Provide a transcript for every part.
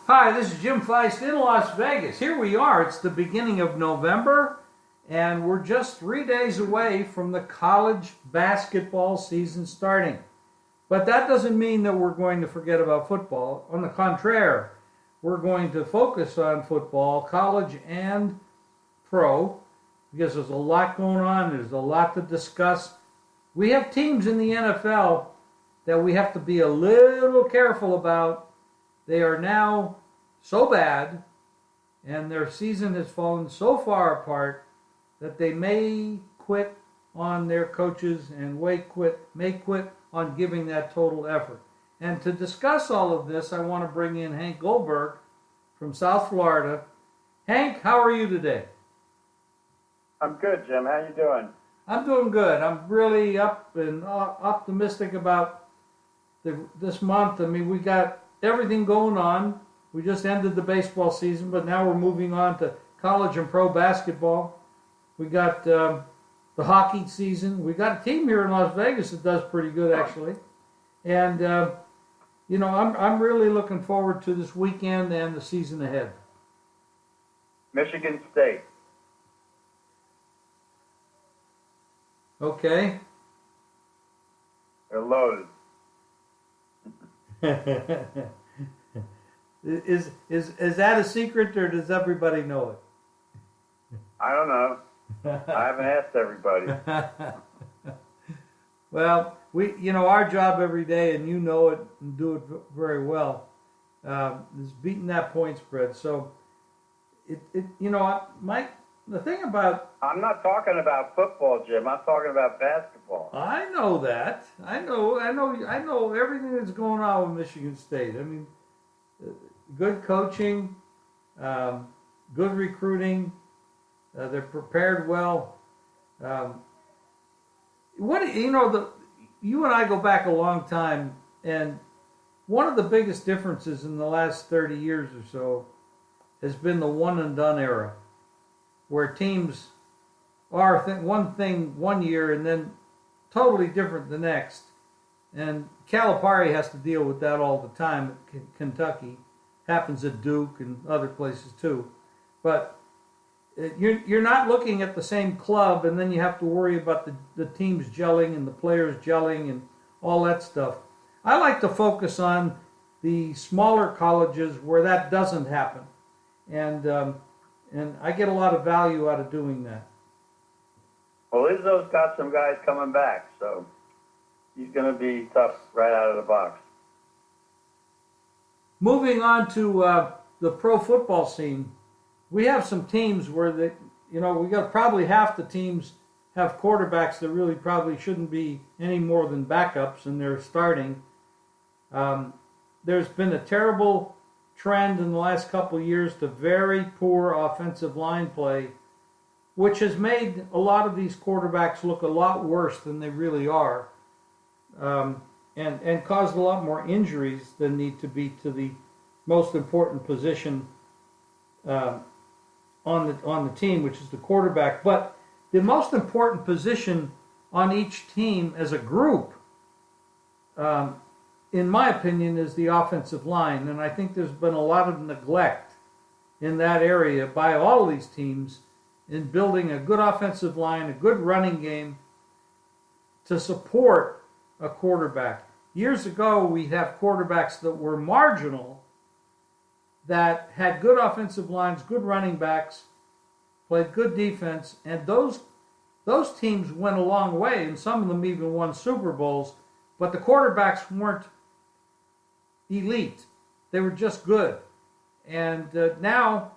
Hi, this is Jim Feist in Las Vegas. Here we are. It's the beginning of November, and we're just 3 days away from the college basketball season starting. But that doesn't mean that we're going to forget about football. On the contrary, we're going to focus on football, college and pro, because there's a lot going on. There's a lot to discuss. We have teams in the NFL that we have to be a little careful about. They are now so bad, and their season has fallen so far apart that they may quit on their coaches and may quit on giving that total effort. And to discuss all of this, I want to bring in Hank Goldberg from South Florida. Hank, how are you today? I'm good, Jim. How you doing? I'm doing good. I'm really up and optimistic about this month. I mean, we got everything going on. We just ended the baseball season, but now we're moving on to college and pro basketball. We got the hockey season. We got a team here in Las Vegas that does pretty good, actually. And, I'm really looking forward to this weekend and the season ahead. Michigan State. Okay. They're loaded. Is that a secret, or does everybody know it? I don't know. I haven't asked everybody. Well, our job every day, and you know it and do it very well, is beating that point spread. So, the thing about... I'm not talking about football, Jim. I'm talking about basketball. I know that. I know everything that's going on with Michigan State. I mean, good coaching, good recruiting. They're prepared well. You and I go back a long time, and one of the biggest differences in the last 30 years or so has been the one and done era, where teams are one thing one year and then totally different the next. And Calipari has to deal with that all the time at Kentucky. Happens at Duke and other places too. But you're not looking at the same club, and then you have to worry about the teams gelling and the players gelling and all that stuff. I like to focus on the smaller colleges where that doesn't happen. And I get a lot of value out of doing that. Well, Izzo's got some guys coming back, so he's going to be tough right out of the box. Moving on to the pro football scene, we have some teams where we got probably half the teams have quarterbacks that really probably shouldn't be any more than backups, and they're starting. There's been a terrible trend in the last couple of years to very poor offensive line play, which has made a lot of these quarterbacks look a lot worse than they really are, and caused a lot more injuries than need to be to the most important position on the team, which is the quarterback. But the most important position on each team as a group, in my opinion, is the offensive line. And I think there's been a lot of neglect in that area by all these teams in building a good offensive line, a good running game to support a quarterback. Years ago, we'd have quarterbacks that were marginal, that had good offensive lines, good running backs, played good defense, and those teams went a long way, and some of them even won Super Bowls, but the quarterbacks weren't elite. They were just good. And now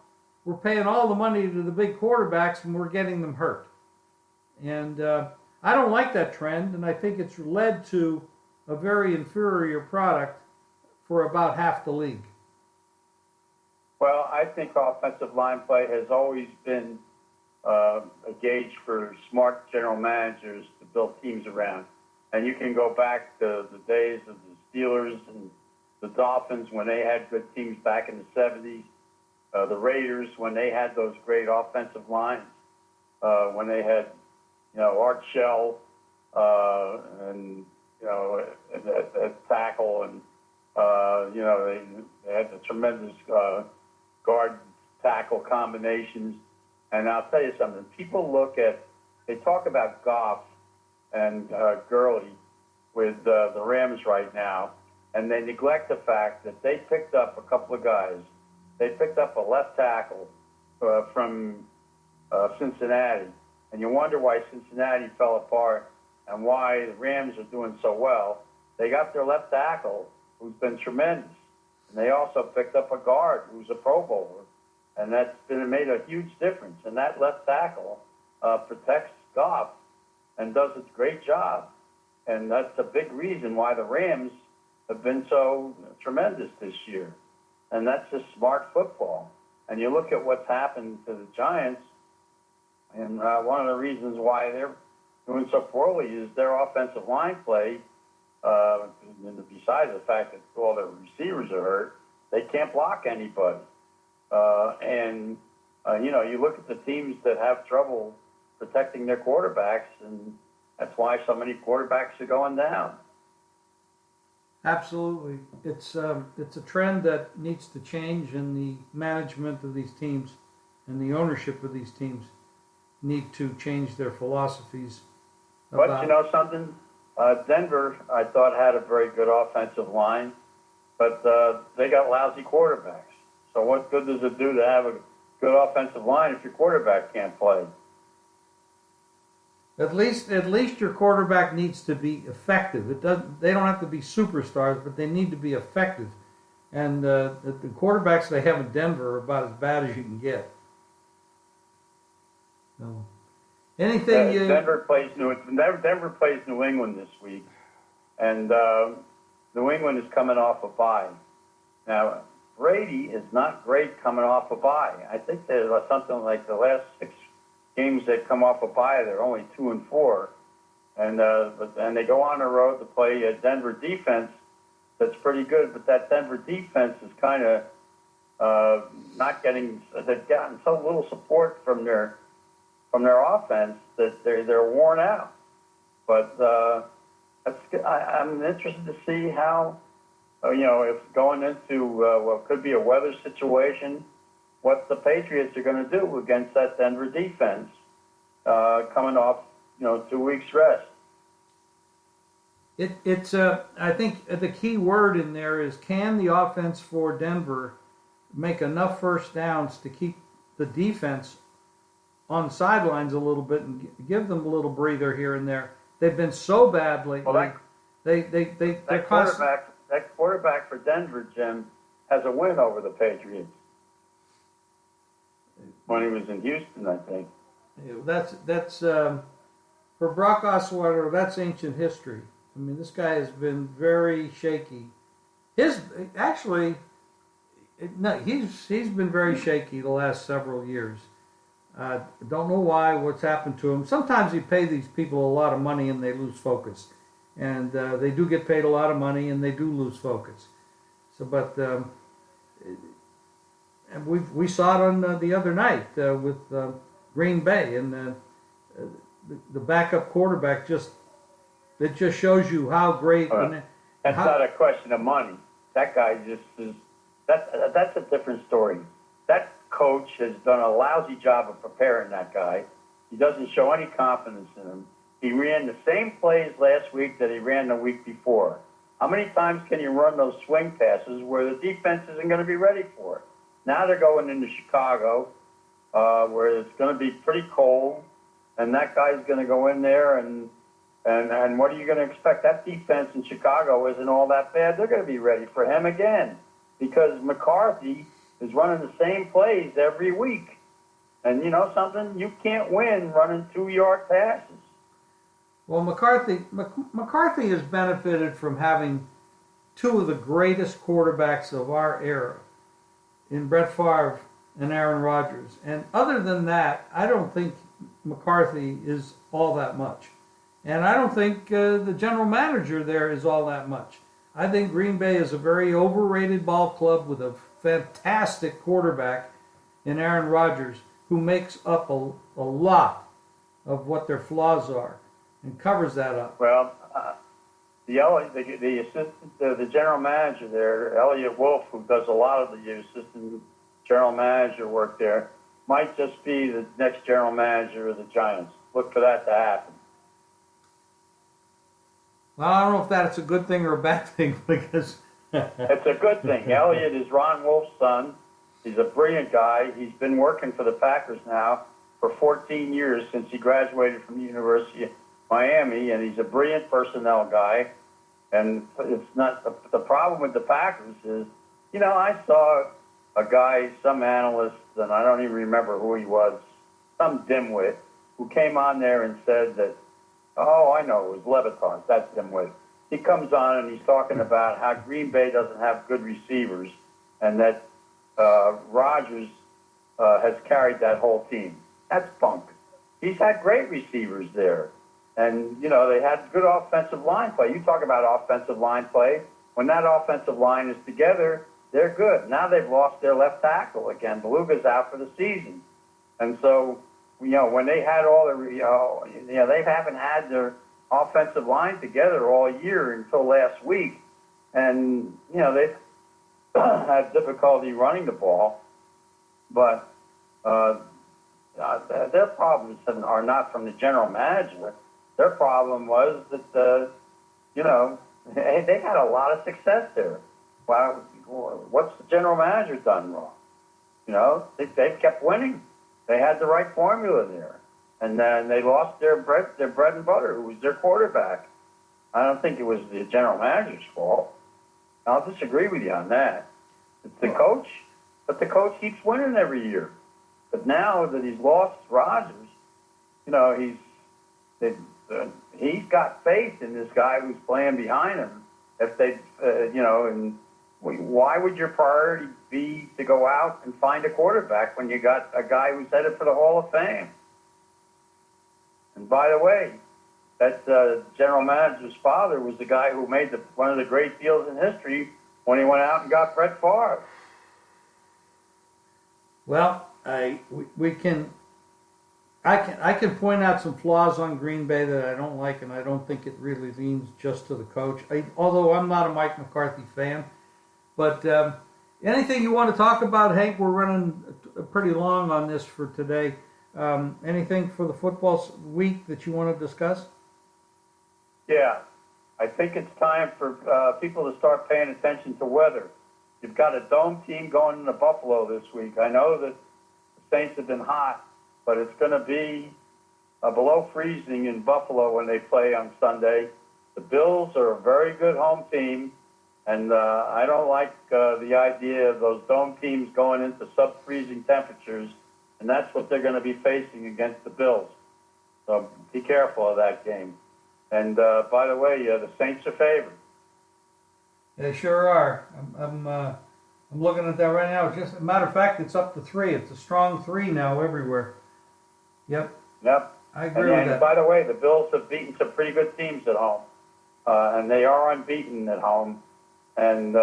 we're paying all the money to the big quarterbacks, and we're getting them hurt. And I don't like that trend, and I think it's led to a very inferior product for about half the league. Well, I think offensive line play has always been a gauge for smart general managers to build teams around. And you can go back to the days of the Steelers and the Dolphins when they had good teams back in the 70s, the Raiders when they had those great offensive lines, when they had, Art Shell and, at tackle, and They had the tremendous guard tackle combinations. And I'll tell you something. People they talk about Goff and Gurley with the Rams right now, and they neglect the fact that they picked up a couple of guys. They picked up a left tackle from Cincinnati, and you wonder why Cincinnati fell apart and why the Rams are doing so well. They got their left tackle, who's been tremendous, and they also picked up a guard who's a Pro Bowler, and that's made a huge difference. And that left tackle protects Goff and does a great job, and that's a big reason why the Rams have been so tremendous this year. And that's just smart football. And you look at what's happened to the Giants, and one of the reasons why they're doing so poorly is their offensive line play. Besides the fact that all their receivers are hurt, they can't block anybody. You look at the teams that have trouble protecting their quarterbacks, and that's why so many quarterbacks are going down. Absolutely. It's a trend that needs to change, and the management of these teams and the ownership of these teams need to change their philosophies. But you know something? Denver, I thought, had a very good offensive line, but they got lousy quarterbacks. So what good does it do to have a good offensive line if your quarterback can't play? At least your quarterback needs to be effective. They don't have to be superstars, but they need to be effective. And the quarterbacks they have in Denver are about as bad as you can get. So, Denver plays New England this week, and New England is coming off a bye. Now, Brady is not great coming off a bye. I think there's something like the last 6 games that come off a bye, they're only 2-4, and they go on the road to play a Denver defense that's pretty good. But that Denver defense is kind of not getting. They've gotten so little support from their offense that they're worn out. But I'm interested to see how if going into what could be a weather situation, what the Patriots are going to do against that Denver defense coming off 2 weeks rest. I think the key word in there is, can the offense for Denver make enough first downs to keep the defense on the sidelines a little bit and give them a little breather here and there. They've been so bad lately. Well, that quarterback for Denver, Jim, has a win over the Patriots when he was in Houston, I think. That's for Brock Osweiler. That's ancient history. I mean, this guy has been very shaky. He's been very shaky the last several years. Don't know why, what's happened to him. Sometimes you pay these people a lot of money and they lose focus. And they do get paid a lot of money and they do lose focus. And we saw it on the other night with Green Bay, and the backup quarterback it just shows you how great. That's not a question of money. That guy just is. That's a different story. That coach has done a lousy job of preparing that guy. He doesn't show any confidence in him. He ran the same plays last week that he ran the week before. How many times can you run those swing passes where the defense isn't going to be ready for it? Now they're going into Chicago, where it's going to be pretty cold, and that guy's going to go in there, and what are you going to expect? That defense in Chicago isn't all that bad. They're going to be ready for him again because McCarthy is running the same plays every week. And you know something? You can't win running 2-yard passes. Well, McCarthy has benefited from having two of the greatest quarterbacks of our era in Brett Favre and Aaron Rodgers. And other than that, I don't think McCarthy is all that much. And I don't think the general manager there is all that much. I think Green Bay is a very overrated ball club with a fantastic quarterback in Aaron Rodgers, who makes up a lot of what their flaws are and covers that up. Well, the assistant, the general manager there, Elliot Wolf, who does a lot of the assistant general manager work there, might just be the next general manager of the Giants. Look for that to happen. Well, I don't know if that's a good thing or a bad thing because It's a good thing. Elliot is Ron Wolf's son. He's a brilliant guy. He's been working for the Packers now for 14 years since he graduated from the University of Miami, and he's a brilliant personnel guy. And it's not the problem with the Packers is, you know, I saw a guy, some analyst, and I don't even remember who he was, some dimwit, who came on there and said that, oh, I know, it was Levitar, that dimwit. He comes on and he's talking about how Green Bay doesn't have good receivers and that Rodgers has carried that whole team. That's bunk. He's had great receivers there. And, you know, they had good offensive line play. You talk about offensive line play. When that offensive line is together, they're good. Now they've lost their left tackle again. Beluga's out for the season. And so, you know, when they had all the, you know, they haven't had their offensive line together all year until last week. And, you know, they've had difficulty running the ball. But their problems are not from the general manager. Their problem was that, you know, they've had a lot of success there. Well, what's the general manager done wrong? You know, they've kept winning. They had the right formula there. And then they lost their bread and butter, who was their quarterback. I don't think it was the general manager's fault. I'll disagree with you on that. It's the coach, but the coach keeps winning every year. But now that he's lost Rodgers, you know, he's got faith in this guy who's playing behind him. If they, you know, and why would your priority be to go out and find a quarterback when you got a guy who's headed for the Hall of Fame? And by the way, that general manager's father was the guy who made one of the great deals in history when he went out and got Brett Favre. well, I can point out some flaws on Green Bay that I don't like, and I don't think it really leans just to the coach. Although I'm not a Mike McCarthy fan, but anything you want to talk about, Hank? We're running pretty long on this for today. Anything for the football week that you want to discuss? Yeah, I think it's time for people to start paying attention to weather. You've got a dome team going into Buffalo this week. I know that the Saints have been hot, but it's going to be below freezing in Buffalo when they play on Sunday. The Bills are a very good home team, and I don't like the idea of those dome teams going into sub-freezing temperatures, and that's what they're going to be facing against the Bills. So be careful of that game. And by the way, the Saints are favored. They sure are. I'm looking at that right now. Just a matter of fact, it's up to 3. It's a strong 3 now everywhere. Yep. I agree with that. And by the way, the Bills have beaten some pretty good teams at home, and they are unbeaten at home. And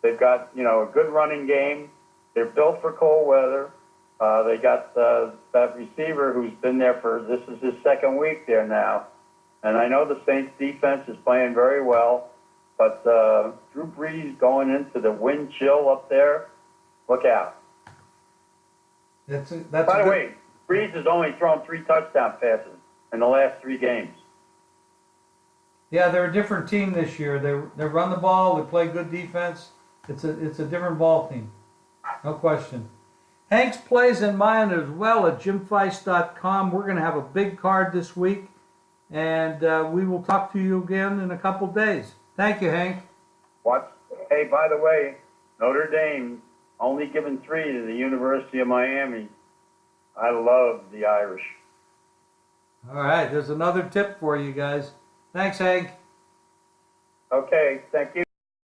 they've got, you know, a good running game. They're built for cold weather. They got that receiver who's been there this is his second week there now. And I know the Saints defense is playing very well, but Drew Brees going into the wind chill up there, look out. By the way, Brees has only thrown 3 touchdown passes in the last 3 games. Yeah, they're a different team this year. They run the ball. They play good defense. It's a different ball team, no question. Hank's plays in mine as well at jimfeist.com. We're going to have a big card this week, and we will talk to you again in a couple days. Thank you, Hank. Hey, by the way, Notre Dame only given 3 to the University of Miami. I love the Irish. All right, there's another tip for you guys. Thanks, Hank. Okay, thank you.